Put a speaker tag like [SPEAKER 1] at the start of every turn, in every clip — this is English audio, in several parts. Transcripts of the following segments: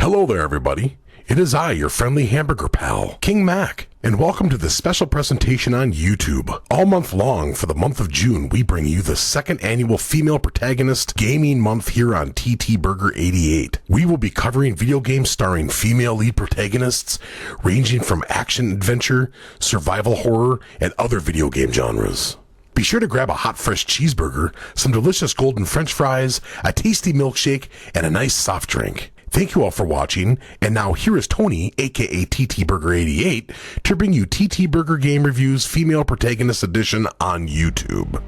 [SPEAKER 1] Hello there, everybody. It is I, your friendly hamburger pal, King Mac, and welcome to this special presentation on YouTube. All month long, for the month of June, we bring you the second annual Female Protagonist Gaming Month here on TTBurger 88. We will be covering video games starring female lead protagonists, ranging from action-adventure, survival horror, and other video game genres. Be sure to grab a hot fresh cheeseburger, some delicious golden french fries, a tasty milkshake, and a nice soft drink. Thank you all for watching, and now here is Tony, aka TTBurger88, to bring you TTBurger Game Reviews Female Protagonist Edition on YouTube.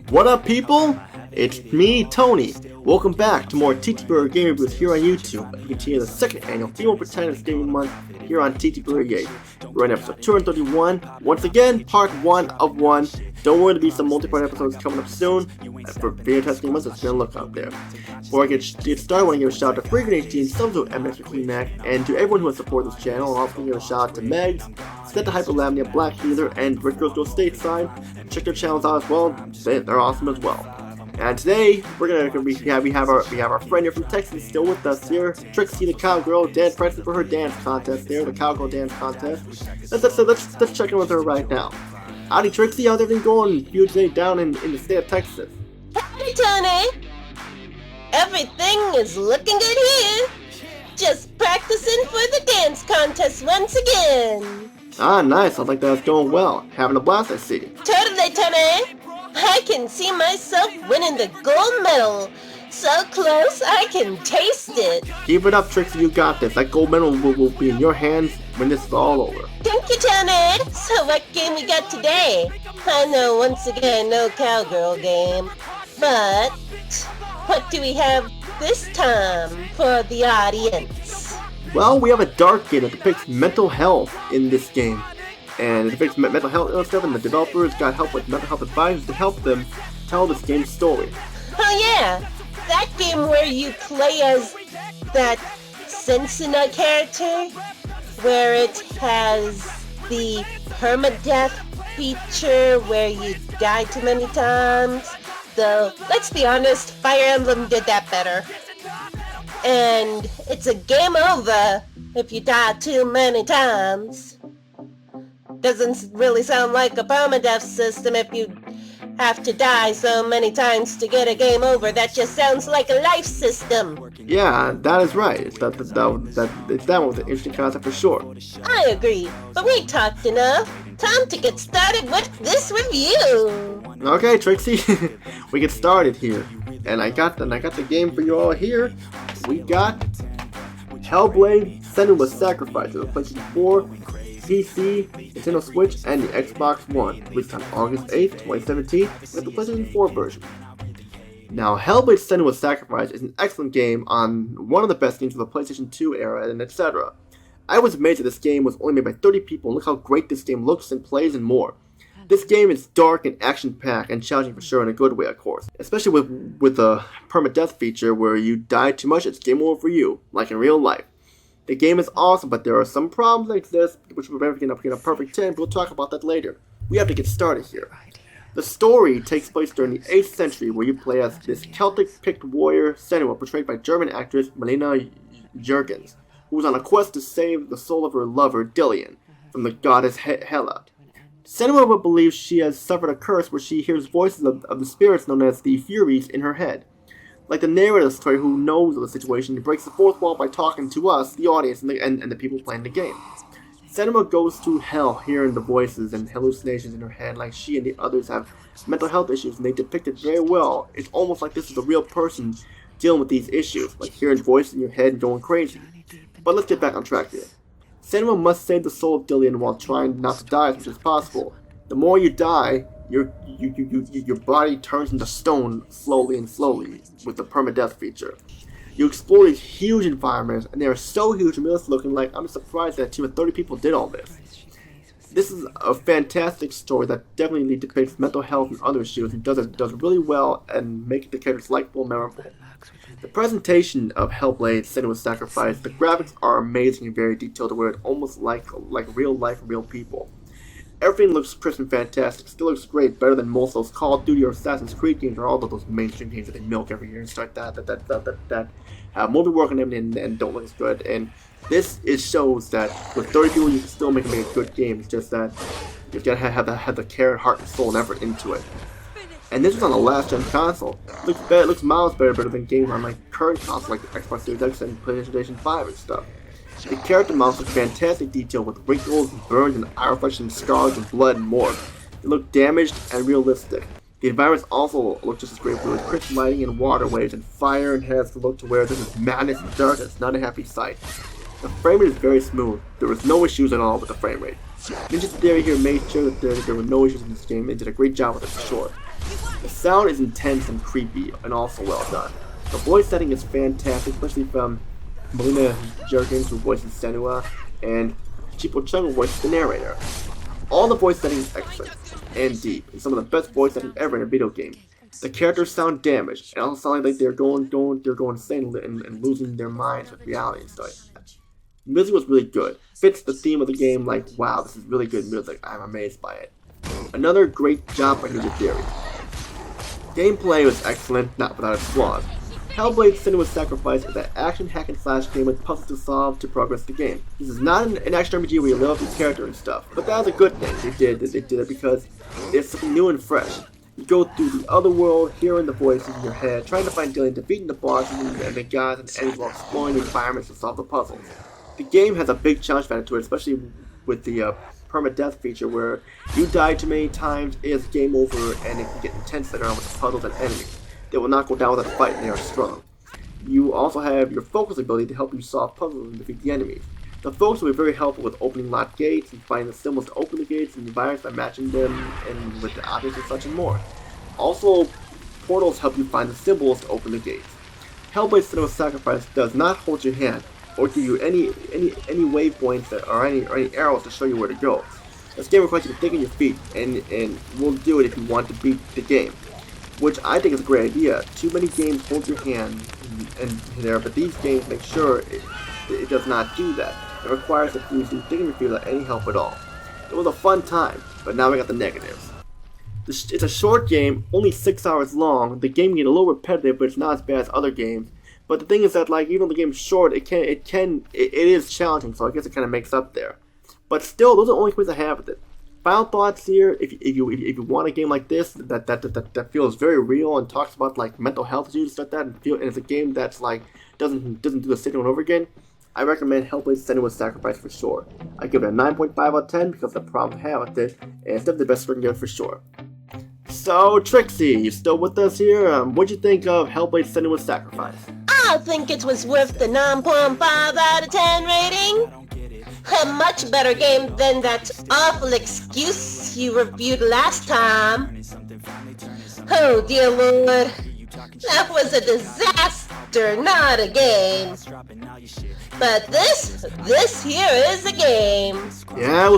[SPEAKER 2] What up, people? It's me, Tony. Welcome back to more TTBurger Game Reviews here on YouTube. We continue the second annual Female Protagonist Gaming Month here on TTBurger 88. We're on episode 231. Once again, part 1 of 1. Don't worry, there'll be some multi-part episodes coming up soon. For video testing months, it's gonna look out there. Before I get started, I want to give a shout out to Freakin'18, SubZeroMNX for King Mac, and to everyone who has supported this channel. And also give a shout out to Megs, Sadet, Lamia, Black Healer, and Rich Girls Go Stateside. Check their channels out as well; they're awesome as well. And today we have our friend here from Texas still with us here, Trixie the cowgirl, practicing for her dance contest there, the cowgirl dance contest. Let's check in with her right now. Howdy, Trixie, how's everything going for you today down in the state of Texas?
[SPEAKER 3] Howdy, Tony. Everything is looking good here. Just practicing for the dance contest once again.
[SPEAKER 2] Ah, nice. Sounds like that's going well. Having a blast, I see.
[SPEAKER 3] Totally, Tony. I can see myself winning the gold medal. So close, I can taste it.
[SPEAKER 2] Keep it up, Trixie. You got this. That gold medal will be in your hands when this is all over.
[SPEAKER 3] Thank you, Tony. So what game we got today? I know, once again, no cowgirl game. But what do we have this time for the audience?
[SPEAKER 2] Well, we have a dark game that depicts mental health in this game. And it depicts mental health stuff, and the developers got help with mental health advisors to help them tell this game's story.
[SPEAKER 3] Oh yeah, that game where you play as that Senua character, where it has the permadeath feature where you die too many times. Though, let's be honest, Fire Emblem did that better. And it's a game over if you die too many times. Doesn't really sound like a permadeath system if you have to die so many times to get a game over. That just sounds like a life system.
[SPEAKER 2] Yeah, that is right. It's that one was an interesting concept for sure.
[SPEAKER 3] I agree, but we talked enough. Time to get started with this review.
[SPEAKER 2] Okay, Trixie, we get started here, and I got the game for you all here. We got Hellblade: Senua's Sacrifice for the PlayStation 4, PC, Nintendo Switch, and the Xbox One, released on August 8th, 2017, with the PlayStation 4 version. Now, Hellblade: Senua's Sacrifice is an excellent game on one of the best games of the PlayStation 2 era, and etc. I was amazed that this game was only made by 30 people, and look how great this game looks and plays and more. This game is dark and action-packed and challenging for sure in a good way, of course. Especially with the permadeath feature where you die too much, it's game over for you, like in real life. The game is awesome, but there are some problems that exist, which will never get a perfect 10, but we'll talk about that later. We have to get started here. The story takes place during the 8th century, where you play as this Celtic picked warrior Senua, portrayed by German actress Melina Jurgens, who was on a quest to save the soul of her lover, Dillion, from the goddess Hela. Senua believes she has suffered a curse where she hears voices of the spirits known as the Furies in her head. Like the narrator of the story who knows of the situation, he breaks the fourth wall by talking to us, the audience, and the people playing the game. Senua goes to hell hearing the voices and hallucinations in her head like she and the others have mental health issues, and they depict it very well. It's almost like this is a real person dealing with these issues, like hearing voices in your head and going crazy. But let's get back on track here. Senua must save the soul of Dillion while trying not to die as much as possible. The more you die, your body turns into stone slowly and slowly with the permadeath feature. You explore these huge environments, and they are so huge and realistic looking, like I'm surprised that a team of 30 people did all this. This is a fantastic story that definitely depicts mental health and other issues, and does really well and makes the characters likable and memorable. The presentation of Hellblade: Senua's Sacrifice, the graphics are amazing and very detailed to where it's almost like real life and real people. Everything looks crisp and fantastic, still looks great, better than most of those Call of Duty or Assassin's Creed games or all of those mainstream games that they milk every year and stuff like that have movie work on them and don't look as good. And this shows that with 30 people you can still make a good game. It's just that you've got to have the care, heart, and soul and effort into it. And this was on the last gen console. It looks miles better than games on like current consoles like the Xbox Series X and PlayStation 5 and stuff. The character models look fantastic detail with wrinkles and burns and eye reflection and scars and blood and more. They look damaged and realistic. The environments also look just as great with crisp lighting and waterways and fire, and has the look to where this is madness and darkness, not a happy sight. The frame rate is very smooth. There was no issues at all with the frame rate. Ninja Theory here made sure that there were no issues in this game and did a great job with it for sure. The sound is intense and creepy and also well done. The voice setting is fantastic, especially from Melina Juergens, who voices Senua, and Chipo Chung, who voices the narrator. All the voice setting is excellent and deep, and some of the best voice setting ever in a video game. The characters sound damaged, and also sound like they're going insane and losing their minds with reality and stuff. The music was really good. Fits the theme of the game like, wow, this is really good music. I'm amazed by it. Another great job by Ninja Theory. Gameplay was excellent, not without its flaws. Hellblade: Senua's Sacrifice is an action hack and slash game with puzzles to solve to progress the game. This is not an action RPG where you live up these characters and stuff, but that's a good thing. They did it because it's something new and fresh. You go through the other world, hearing the voices in your head, trying to find Dillion, defeating the bosses and the guys and enemies while exploring the environments to solve the puzzles. The game has a big challenge factor to it, especially with the permadeath feature where you die too many times, it is game over, and it can get intense later on with the puzzles and enemies. They will not go down without a fight, and they are strong. You also have your focus ability to help you solve puzzles and defeat the enemies. The focus will be very helpful with opening locked gates and finding the symbols to open the gates and the environments by matching them and with the objects and such and more. Also, portals help you find the symbols to open the gates. Hellblade: Senua's Sacrifice does not hold your hand or give you any waypoints or any arrows to show you where to go. This game requires you to think on your feet and will do it if you want to beat the game, which I think is a great idea. Too many games hold your hand and there, but these games make sure it does not do that. It requires that you do think on your feet without any help at all. It was a fun time, but now we got the negatives. It's a short game, only 6 hours long. The game can get a little repetitive, but it's not as bad as other games. But the thing is that, like, even though the game's short, it is challenging, so I guess it kind of makes up there. But still, those are the only complaints I have with it. Final thoughts here: if you want a game like this that feels very real and talks about like mental health issues like that, and it's a game that's like doesn't do the same over again, I recommend Hellblade: Senua's Sacrifice for sure. I give it a 9.5 out of 10 because of the problem I have with it, and it's definitely the best looking game for sure. So Trixie, you still with us here? What'd you think of Hellblade: Senua's Sacrifice?
[SPEAKER 3] I think it was worth the 9.5 out of 10 rating. A much better game than that awful excuse you reviewed last time. Oh dear lord, that was a disaster, not a game. But this here is a game.
[SPEAKER 2] Yeah, it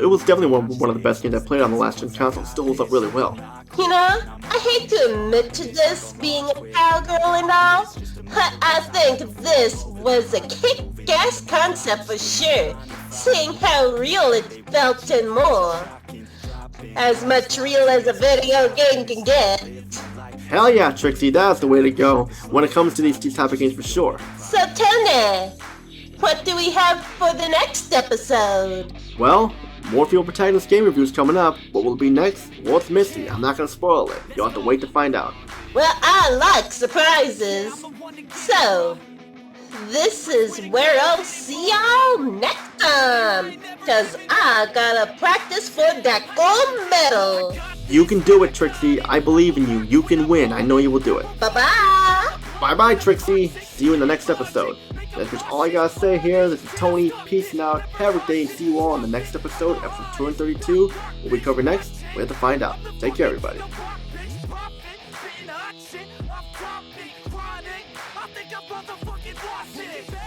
[SPEAKER 2] was definitely one of the best games I played on the last gen console. It still holds up really well.
[SPEAKER 3] You know, I hate to admit to this, being a cowgirl and all, but I think this was a kick-ass concept for sure, seeing how real it felt and more. As much real as a video game can get.
[SPEAKER 2] Hell yeah, Trixie, that's the way to go when it comes to these type of games for sure.
[SPEAKER 3] So tell me, what do we have for the next episode?
[SPEAKER 2] Well, more Female Protagonist game reviews coming up. What will it be next? Well, it's mystery. I'm not going to spoil it. You'll have to wait to find out.
[SPEAKER 3] Well, I like surprises. So, this is where I'll see y'all next time. Cause I gotta practice for that gold medal.
[SPEAKER 2] You can do it, Trixie. I believe in you. You can win. I know you will do it.
[SPEAKER 3] Bye-bye.
[SPEAKER 2] Bye-bye, Trixie. See you in the next episode. That's all I gotta say here. This is Tony. Peace out. Have a good day and see you all in the next episode 232. What we cover next? We have to find out. Take care, everybody.
[SPEAKER 4] I think I'm motherfucking lost it.